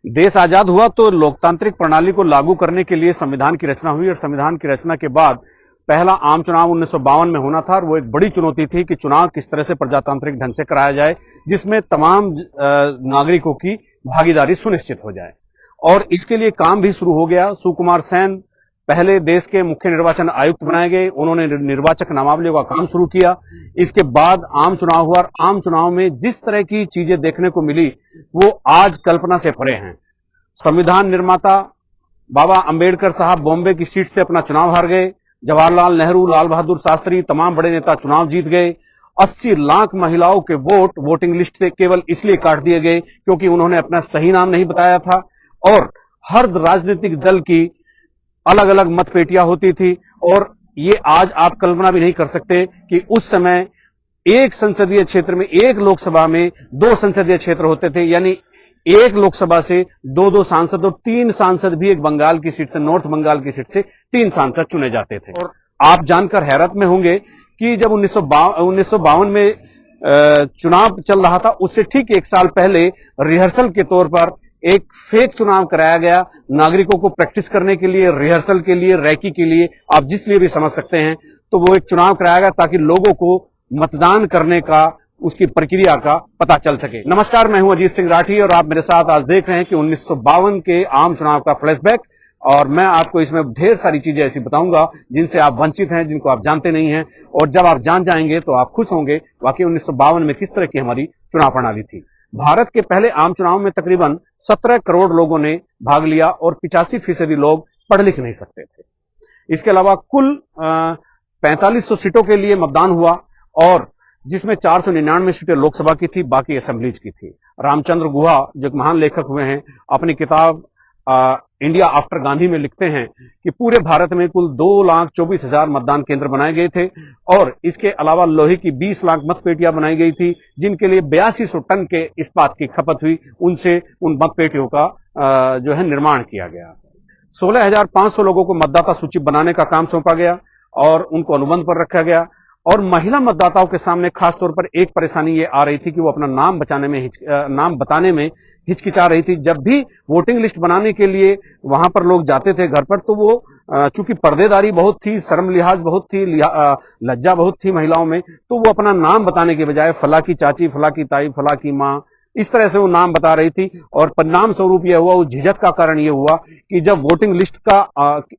देश आजाद हुआ तो लोकतांत्रिक प्रणाली को लागू करने के लिए संविधान की रचना हुई और संविधान की रचना के बाद पहला आम चुनाव 1952 में होना था और वो एक बड़ी चुनौती थी कि चुनाव किस तरह से प्रजातांत्रिक ढंग से कराया जाए जिसमें तमाम नागरिकों की भागीदारी सुनिश्चित हो जाए। और इसके लिए काम भी शुरू हो गया। सुकुमार सेन पहले देश के मुख्य निर्वाचन आयुक्त बनाए गए। उन्होंने निर्वाचक नामावलियों का काम शुरू किया। इसके बाद आम चुनाव हुआ और आम चुनाव में जिस तरह की चीजें देखने को मिली वो आज कल्पना से परे हैं। संविधान निर्माता बाबा अंबेडकर साहब बॉम्बे की सीट से अपना चुनाव हार गए। जवाहरलाल नेहरू, लाल बहादुर शास्त्री, तमाम बड़े नेता चुनाव जीत गए। 80 लाख महिलाओं के वोट वोटिंग लिस्ट से केवल इसलिए काट दिए गए क्योंकि उन्होंने अपना सही नाम नहीं बताया था। और हर राजनीतिक दल की अलग अलग मतपेटियां होती थी और ये आज आप कल्पना भी नहीं कर सकते कि उस समय एक संसदीय क्षेत्र में, एक लोकसभा में 2 संसदीय क्षेत्र होते थे, यानी एक लोकसभा से 2-2 सांसद और 3 सांसद भी एक बंगाल की सीट से, नॉर्थ बंगाल की सीट से 3 सांसद चुने जाते थे। और आप जानकर हैरत में होंगे कि जब 1952 में चुनाव चल रहा था उससे ठीक 1 साल पहले रिहर्सल के तौर पर एक फेक चुनाव कराया गया नागरिकों को प्रैक्टिस करने के लिए, रिहर्सल के लिए, रैकी के लिए, आप जिस लिए भी समझ सकते हैं। तो वो एक चुनाव कराया गया ताकि लोगों को मतदान करने का, उसकी प्रक्रिया का पता चल सके। नमस्कार, मैं हूं अजीत सिंह राठी और आप मेरे साथ आज देख रहे हैं कि 1952 के आम चुनाव का फ्लैशबैक। और मैं आपको इसमें ढेर सारी चीजें ऐसी बताऊंगा जिनसे आप वंचित हैं, जिनको आप जानते नहीं हैं। और जब आप जान जाएंगे तो आप खुश होंगे वाकई 1952 में किस तरह की हमारी चुनाव प्रणाली थी। भारत के पहले आम चुनाव में तकरीबन 17 करोड़ लोगों ने भाग लिया और 85% लोग पढ़ लिख नहीं सकते थे। इसके अलावा कुल 4500 सीटों के लिए मतदान हुआ और जिसमें 499 सीटें लोकसभा की थी, बाकी असेंबलीज की थी। रामचंद्र गुहा जो एक महान लेखक हुए हैं, अपनी किताब इंडिया आफ्टर गांधी में लिखते हैं कि पूरे भारत में कुल 2,24,000 मतदान केंद्र बनाए गए थे और इसके अलावा लोहे की 20 लाख मतपेटियां बनाई गई थी जिनके लिए 8200 टन के इस्पात की खपत हुई। उनसे उन मतपेटियों का जो है निर्माण किया गया। 16,500 लोगों को मतदाता सूची बनाने का काम सौंपा गया और उनको अनुबंध पर रखा गया। और महिला मतदाताओं के सामने खास तौर पर एक परेशानी ये आ रही थी कि वो अपना नाम बताने में हिचकिचा रही थी। जब भी वोटिंग लिस्ट बनाने के लिए वहां पर लोग जाते थे घर पर, तो वो चूंकि पर्देदारी बहुत थी, शर्म लिहाज बहुत थी, लज्जा बहुत थी महिलाओं में, तो वो अपना नाम बताने के बजाय फला की चाची, फला की ताई, फला की मां, इस तरह से वो नाम बता रही थी। और परिणाम स्वरूप यह हुआ, उस झिझक का कारण यह हुआ कि जब वोटिंग लिस्ट का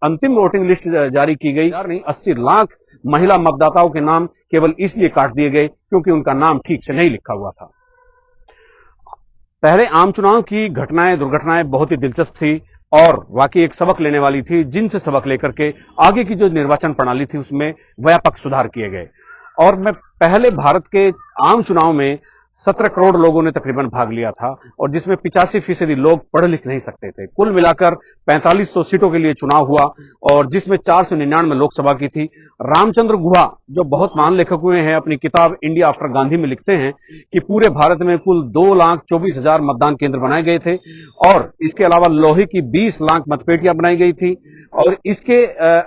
अंतिम वोटिंग लिस्ट जारी की गई, 80 लाख महिला मतदाताओं के नाम केवल इसलिए काट दिए गए क्योंकि उनका नाम ठीक से नहीं लिखा हुआ था। पहले आम चुनाव की दुर्घटनाएं बहुत ही दिलचस्प थी और वाकई एक सबक लेने वाली थी, जिनसे सबक लेकर के आगे की जो निर्वाचन प्रणाली थी उसमें व्यापक सुधार किए गए। और मैं पहले भारत के आम चुनाव में 17 करोड़ लोगों ने तकरीबन भाग लिया था और जिसमें 85% लोग पढ़ लिख नहीं सकते थे। कुल मिलाकर 4500 सीटों के लिए चुनाव हुआ और जिसमें 499 लोकसभा की थी। रामचंद्र गुहा जो बहुत महान लेखक हुए हैं, अपनी किताब इंडिया आफ्टर गांधी में लिखते हैं कि पूरे भारत में कुल 2,24,000 मतदान केंद्र बनाए गए थे और इसके अलावा लोहे की 20 लाख मतपेटियां बनाई गई थी और इसके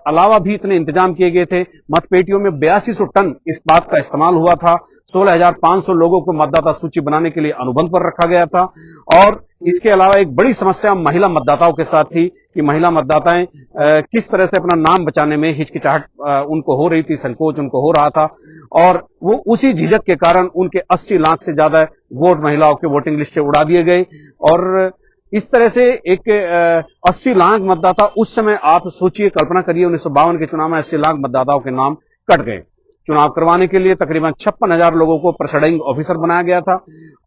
अलावा भी इतने इंतजाम किए गए थे। मतपेटियों में 8200 टन इस्पात का इस्तेमाल हुआ था। 16,500 लोगों को मतदाता सूची बनाने के लिए अनुबंध पर रखा गया था। और इसके अलावा एक बड़ी समस्या महिला मतदाताओं के साथ थी कि महिला मतदाताएं किस तरह से अपना नाम बचाने में हिचकिचाहट उनको हो रही थी, संकोच उनको हो रहा था और वो उसी झिझक के कारण उनके 80 लाख से ज्यादा वोट महिलाओं के वोटिंग लिस्ट से उड़ा दिए गए। और इस तरह से एक 80 लाख मतदाता, उस समय आप सोचिए, कल्पना करिए, 1952 के चुनाव में 80 लाख मतदाताओं के नाम कट गए। चुनाव करवाने के लिए तकरीबन 56,000 लोगों को प्रिसाइडिंग ऑफिसर बनाया गया था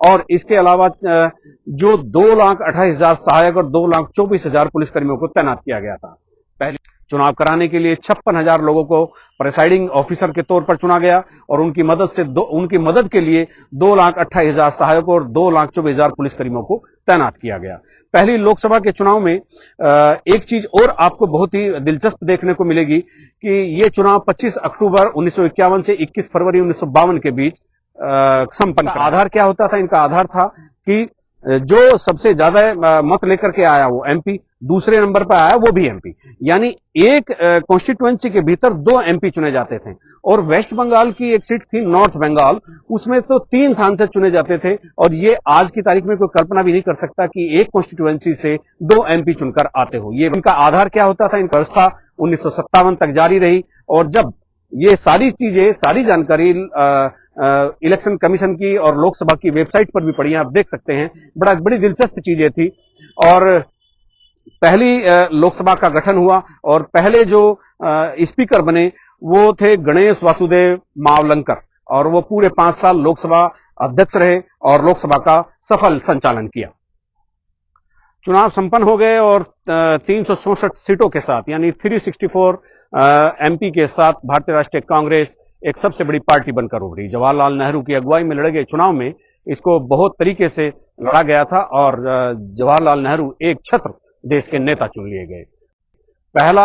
और इसके अलावा जो 2,28,000 सहायक और 2,24,000 पुलिसकर्मियों को तैनात किया गया था। पहले चुनाव कराने के लिए 56,000 लोगों को प्रिसाइडिंग ऑफिसर के तौर पर चुना गया और उनकी मदद के लिए 2,28,000 सहायकों और 2,24,000 पुलिसकर्मियों को तैनात किया गया। पहली लोकसभा के चुनाव में एक चीज और आपको बहुत ही दिलचस्प देखने को मिलेगी कि ये चुनाव 25 अक्टूबर 1951 से 21 फरवरी 1952 के बीच संपन्न। आधार क्या होता था? इनका आधार था कि जो सबसे ज्यादा मत लेकर के आया वो एमपी, दूसरे नंबर पर आया वो भी एमपी। यानी एक कॉन्स्टिट्यूएंसी के भीतर 2 एमपी चुने जाते थे। और वेस्ट बंगाल की एक सीट थी नॉर्थ बंगाल, उसमें तो 3 सांसद चुने जाते थे। और ये आज की तारीख में कोई कल्पना भी नहीं कर सकता कि एक कॉन्स्टिट्यूएंसी से 2 एमपी चुनकर आते हो। ये इनका आधार क्या होता था? इनका व्यवस्था 1957 तक जारी रही। और जब ये सारी चीजें, सारी जानकारी इलेक्शन कमीशन की और लोकसभा की वेबसाइट पर भी पड़ी है, आप देख सकते हैं। बड़ी दिलचस्प चीजें थी। और पहली लोकसभा का गठन हुआ और पहले जो स्पीकर बने वो थे गणेश वासुदेव मावलंकर, और वो पूरे 5 साल लोकसभा अध्यक्ष रहे और लोकसभा का सफल संचालन किया। चुनाव संपन्न हो गए और 364 सीटों के साथ, यानी 364 एमपी के साथ भारतीय राष्ट्रीय कांग्रेस एक सबसे बड़ी पार्टी बनकर उभरी। जवाहरलाल नेहरू की अगुवाई में लड़े गए चुनाव में इसको बहुत तरीके से लड़ा गया था और जवाहरलाल नेहरू एक छत्र देश के नेता चुन लिए गए। पहला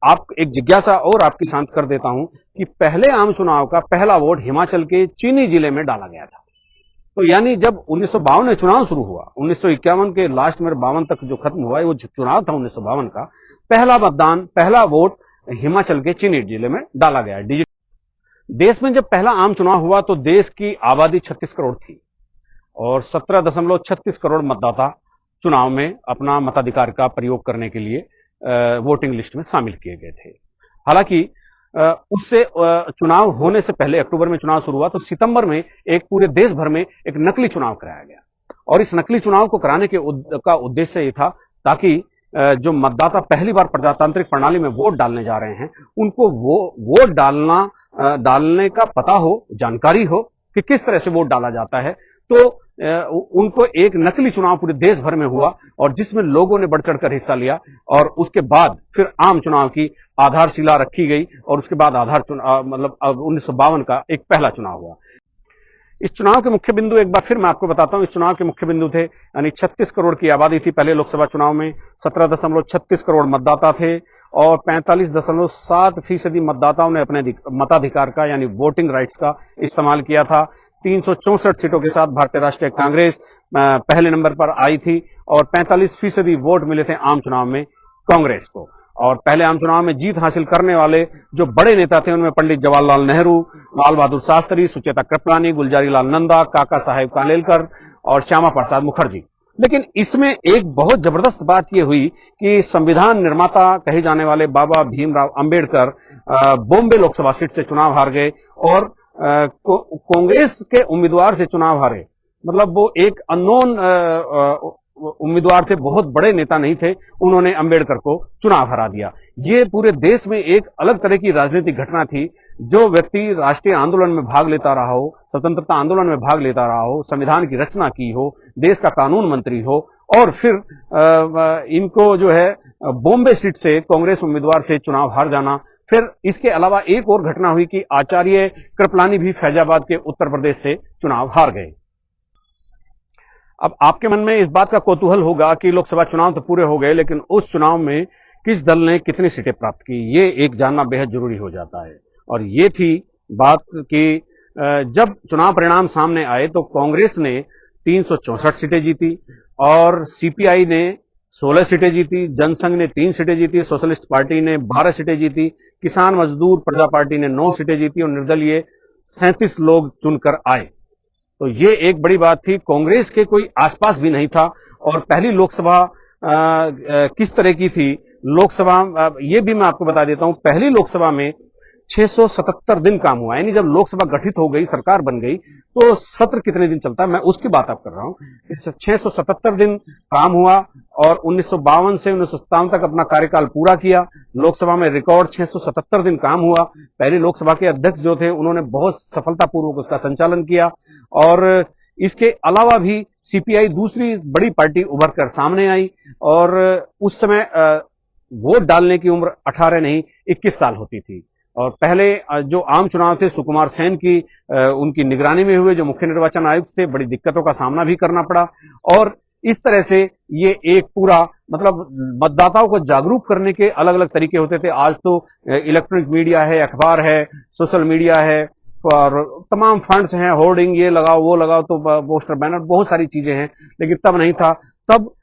आप एक जिज्ञासा और आपकी शांत कर देता हूं कि पहले आम चुनाव का पहला वोट हिमाचल के चीनी जिले में डाला गया था। तो यानी जब 1952 में चुनाव शुरू हुआ, 1951 के लास्ट में 52 तक जो खत्म हुआ, वो चुनाव था 1952 का, पहला मतदान, पहला वोट हिमाचल के चीनी जिले में डाला गया। देश में जब पहला आम चुनाव हुआ तो देश की आबादी 36 करोड़ थी और 17.36 करोड़ मतदाता चुनाव में अपना मताधिकार का प्रयोग करने के लिए वोटिंग लिस्ट में शामिल किए गए थे। हालांकि उससे चुनाव होने से पहले, अक्टूबर में चुनाव शुरू हुआ, तो सितंबर में एक पूरे देश भर में एक नकली चुनाव कराया गया। और इस नकली चुनाव को कराने का उद्देश्य ये था ताकि जो मतदाता पहली बार प्रजातांत्रिक प्रणाली में वोट डालने जा रहे हैं, उनको वो वोट डालने का पता हो, जानकारी हो कि किस तरह से वोट डाला जाता है। तो उनको एक नकली चुनाव पूरे देश भर में हुआ और जिसमें लोगों ने बढ़ चढ़कर हिस्सा लिया। और उसके बाद फिर आम चुनाव की आधारशिला रखी गई और उसके बाद आधार चुनाव, मतलब 1952 का एक पहला चुनाव हुआ। इस चुनाव के मुख्य बिंदु एक बार फिर मैं आपको बताता हूं। इस चुनाव के मुख्य बिंदु थे, यानी 36 करोड़ की आबादी थी पहले लोकसभा चुनाव में, 17.36 करोड़ मतदाता थे और 45.7% मतदाताओं ने अपने मताधिकार का, यानी वोटिंग राइट्स का इस्तेमाल किया था। 364 सीटों के साथ भारतीय राष्ट्रीय कांग्रेस पहले नंबर पर आई थी और 45% वोट मिले थे आम चुनाव में कांग्रेस को। और पहले आम चुनाव में जीत हासिल करने वाले जो बड़े नेता थे उनमें पंडित जवाहरलाल नेहरू, लाल बहादुर शास्त्री, सुचेता कृपलानी, गुलजारी लाल नंदा, काका साहेब कालेलकर और श्यामा प्रसाद मुखर्जी। लेकिन इसमें एक बहुत जबरदस्त बात यह हुई कि संविधान निर्माता कहे जाने वाले बाबा भीमराव अंबेडकर बॉम्बे लोकसभा सीट से चुनाव हार गए और कांग्रेस के उम्मीदवार से चुनाव हारे। मतलब वो एक अननोन उम्मीदवार थे, बहुत बड़े नेता नहीं थे, उन्होंने अंबेडकर को चुनाव हरा दिया। ये पूरे देश में एक अलग तरह की राजनीतिक घटना थी। जो व्यक्ति राष्ट्रीय आंदोलन में भाग लेता रहा हो, स्वतंत्रता आंदोलन में भाग लेता रहा हो, संविधान की रचना की हो, देश का कानून मंत्री हो, और फिर इनको जो है बॉम्बे सीट से कांग्रेस उम्मीदवार से चुनाव हार जाना। फिर इसके अलावा एक और घटना हुई कि आचार्य कृपलानी भी फैजाबाद के उत्तर प्रदेश से चुनाव हार गए। अब आपके मन में इस बात का कौतूहल होगा कि लोकसभा चुनाव तो पूरे हो गए, लेकिन उस चुनाव में किस दल ने कितनी सीटें प्राप्त की, ये एक जानना बेहद जरूरी हो जाता है। और ये थी बात कि जब चुनाव परिणाम सामने आए तो कांग्रेस ने 364 सीटें जीती और सीपीआई ने 16 सीटें जीती, जनसंघ ने 3 सीटें जीती, सोशलिस्ट पार्टी ने 12 सीटें जीती, किसान मजदूर प्रजा पार्टी ने 9 सीटें जीती और निर्दलीय 37 लोग चुनकर आए। तो ये एक बड़ी बात थी। कांग्रेस के कोई आसपास भी नहीं था। और पहली लोकसभा किस तरह की थी, लोकसभा ये भी मैं आपको बता देता हूं। पहली लोकसभा में 677 दिन काम हुआ, यानी जब लोकसभा गठित हो गई, सरकार बन गई, तो सत्र कितने दिन चलता है मैं उसकी बात आप कर रहा हूं। इस 677 दिन काम हुआ और 1952 से 1957 तक अपना कार्यकाल पूरा किया। लोकसभा में रिकॉर्ड 677 दिन काम हुआ। पहले लोकसभा के अध्यक्ष जो थे उन्होंने बहुत सफलतापूर्वक उसका संचालन किया। और इसके अलावा भी सीपीआई दूसरी बड़ी पार्टी उभर कर सामने आई और उस समय वोट डालने की उम्र 18 नहीं 21 साल होती थी। और पहले जो आम चुनाव थे सुकुमार सेन की उनकी निगरानी में हुए, जो मुख्य निर्वाचन आयुक्त थे, बड़ी दिक्कतों का सामना भी करना पड़ा। और इस तरह से ये एक पूरा, मतलब मतदाताओं को जागरूक करने के अलग अलग तरीके होते थे। आज तो इलेक्ट्रॉनिक मीडिया है, अखबार है, सोशल मीडिया है, और तमाम फंड्स हैं, होर्डिंग ये लगाओ वो लगाओ, तो पोस्टर बैनर बहुत सारी चीजें हैं, लेकिन तब नहीं था। तब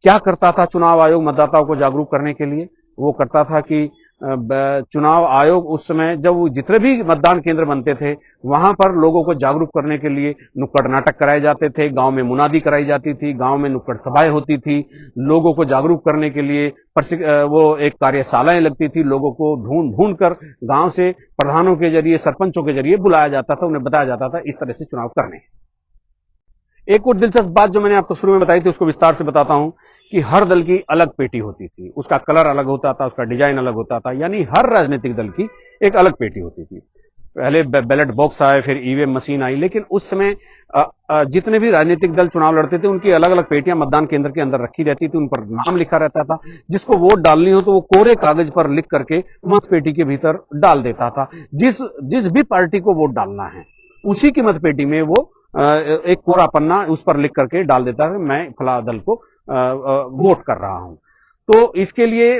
क्या करता था चुनाव आयोग मतदाताओं को जागरूक करने के लिए? वो करता था कि चुनाव आयोग उस समय जब वो जितने भी मतदान केंद्र बनते थे वहां पर लोगों को जागरूक करने के लिए नुक्कड़ नाटक कराए जाते थे, गांव में मुनादी कराई जाती थी, गांव में नुक्कड़ सभाएं होती थी, लोगों को जागरूक करने के लिए वो एक कार्यशालाएं लगती थी, लोगों को ढूंढ ढूंढ कर गांव से प्रधानों के जरिए, सरपंचों के जरिए बुलाया जाता था, उन्हें बताया जाता था इस तरह से चुनाव करने। एक और दिलचस्प बात जो मैंने आपको शुरू में बताई थी उसको विस्तार से बताता हूं कि हर दल की अलग पेटी होती थी, उसका कलर अलग होता था, उसका डिजाइन अलग होता था, यानी हर राजनीतिक दल की एक अलग पेटी होती थी। पहले बैलेट बॉक्स आए, फिर ईवीएम मशीन आई, लेकिन उस समय जितने भी राजनीतिक दल चुनाव लड़ते थे उनकी अलग अलग पेटियां मतदान केंद्र के अंदर रखी रहती थी, उन पर नाम लिखा रहता था। जिसको वोट डालनी हो तो वो कोरे कागज पर लिख करके मत पेटी के भीतर डाल देता था। जिस भी पार्टी को वोट डालना है उसी की मत पेटी में वो एक कोरा पन्ना उस पर लिख करके डाल देता है, मैं फला दल को वोट कर रहा हूं। तो इसके लिए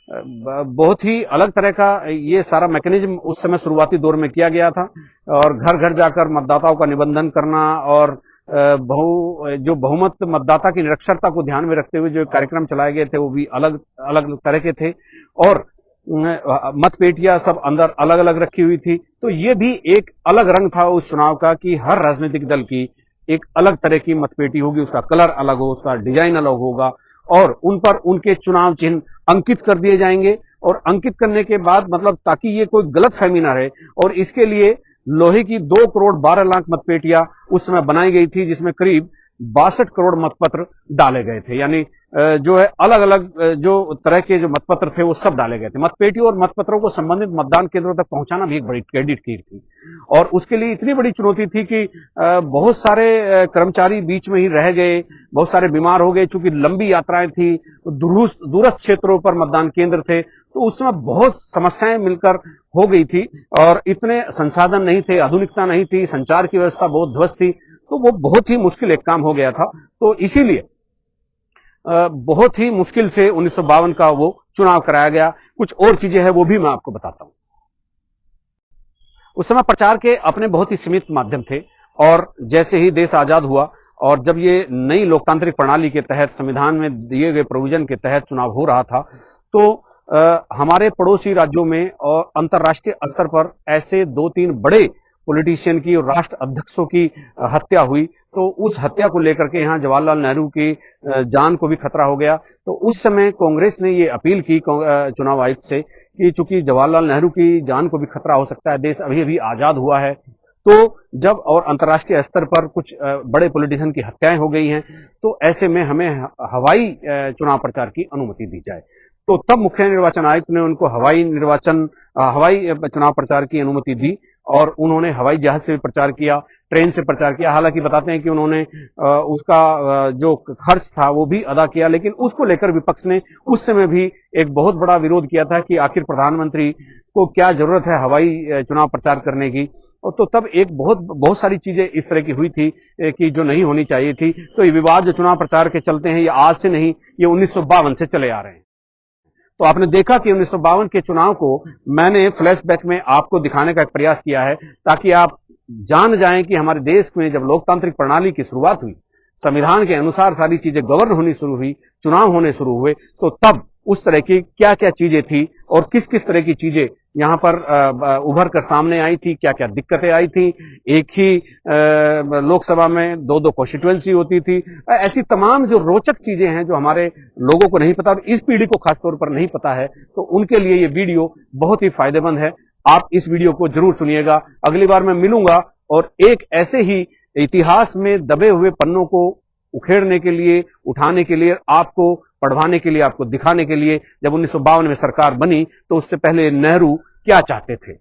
बहुत ही अलग तरह का ये सारा मैकेनिज्म उस समय शुरुआती दौर में किया गया था, और घर घर जाकर मतदाताओं का निबंधन करना और जो बहुमत मतदाता की निरक्षरता को ध्यान में रखते हुए जो कार्यक्रम चलाए गए थे वो भी अलग अलग तरह के थे, और मतपेटियां सब अंदर अलग अलग रखी हुई थी। तो ये भी एक अलग रंग था उस चुनाव का कि हर राजनीतिक दल की एक अलग तरह की मतपेटी होगी, उसका कलर अलग हो, उसका डिजाइन अलग होगा, और उन पर उनके चुनाव चिन्ह अंकित कर दिए जाएंगे। और अंकित करने के बाद मतलब ताकि ये कोई गलत फहमी ना रहे, और इसके लिए लोहे की 2 करोड़ 12 लाख मतपेटियां उस समय बनाई गई थी, जिसमें करीब 62 करोड़ मतपत्र डाले गए थे। यानी जो है अलग अलग जो तरह के जो मतपत्र थे वो सब डाले गए थे। मतपेटी और मतपत्रों को संबंधित मतदान केंद्रों तक पहुंचाना भी एक बड़ी क्रेडिट की थी, और उसके लिए इतनी बड़ी चुनौती थी कि बहुत सारे कर्मचारी बीच में ही रह गए, बहुत सारे बीमार हो गए, चूंकि लंबी यात्राएं थी, दूरस्थ क्षेत्रों पर मतदान केंद्र थे, तो उस समय बहुत समस्याएं मिलकर हो गई थी, और इतने संसाधन नहीं थे, आधुनिकता नहीं थी, संचार की व्यवस्था बहुत ध्वस्त थी, तो वो बहुत ही मुश्किल एक काम हो गया था। तो इसीलिए बहुत ही मुश्किल से 1952 का वो चुनाव कराया गया। कुछ और चीजें हैं वो भी मैं आपको बताता हूं। उस समय प्रचार के अपने बहुत ही सीमित माध्यम थे, और जैसे ही देश आजाद हुआ और जब ये नई लोकतांत्रिक प्रणाली के तहत संविधान में दिए गए प्रोविजन के तहत चुनाव हो रहा था, तो हमारे पड़ोसी राज्यों में और अंतर्राष्ट्रीय स्तर पर ऐसे 2-3 बड़े पॉलिटिशियन की और राष्ट्र अध्यक्षों की हत्या हुई। तो उस हत्या को लेकर के यहां जवाहरलाल नेहरू की जान को भी खतरा हो गया। तो उस समय कांग्रेस ने ये अपील की चुनाव आयुक्त से कि चूंकि जवाहरलाल नेहरू की जान को भी खतरा हो सकता है, देश अभी अभी आजाद हुआ है, तो जब और अंतर्राष्ट्रीय स्तर पर कुछ बड़े पॉलिटिशियन की हत्याएं हो गई हैं, तो ऐसे में हमें हवाई चुनाव प्रचार की अनुमति दी जाए। तो तब मुख्य निर्वाचन आयुक्त ने उनको हवाई चुनाव प्रचार की अनुमति दी, और उन्होंने हवाई जहाज से भी प्रचार किया, ट्रेन से प्रचार किया। हालांकि बताते हैं कि उन्होंने उसका जो खर्च था वो भी अदा किया, लेकिन उसको लेकर विपक्ष ने उस समय भी एक बहुत बड़ा विरोध किया था कि आखिर प्रधानमंत्री को क्या जरूरत है हवाई चुनाव प्रचार करने की। और तो तब एक बहुत सारी चीजें इस तरह की हुई थी कि जो नहीं होनी चाहिए थी। तो ये विवाद जो चुनाव प्रचार के चलते हैं ये आज से नहीं, ये 1952 से चले आ रहे हैं। तो आपने देखा कि 1952 के चुनाव को मैंने फ्लैशबैक में आपको दिखाने का एक प्रयास किया है, ताकि आप जान जाएं कि हमारे देश में जब लोकतांत्रिक प्रणाली की शुरुआत हुई, संविधान के अनुसार सारी चीजें गवर्न होनी शुरू हुई, चुनाव होने शुरू हुए, तो तब उस तरह की क्या क्या चीजें थी और किस किस तरह की चीजें यहां पर उभर कर सामने आई थी, क्या क्या दिक्कतें आई थी। एक ही लोकसभा में 2-2 कॉन्स्टिट्यूएंसी होती थी। ऐसी तमाम जो रोचक चीजें हैं जो हमारे लोगों को नहीं पता, इस पीढ़ी को खासतौर पर नहीं पता है, तो उनके लिए ये वीडियो बहुत ही फायदेमंद है। आप इस वीडियो को जरूर सुनिएगा। अगली बार मैं मिलूंगा और एक ऐसे ही इतिहास में दबे हुए पन्नों को उखेड़ने के लिए, उठाने के लिए, आपको पढ़वाने के लिए, आपको दिखाने के लिए, जब 1952 में सरकार बनी तो उससे पहले नेहरू क्या चाहते थे।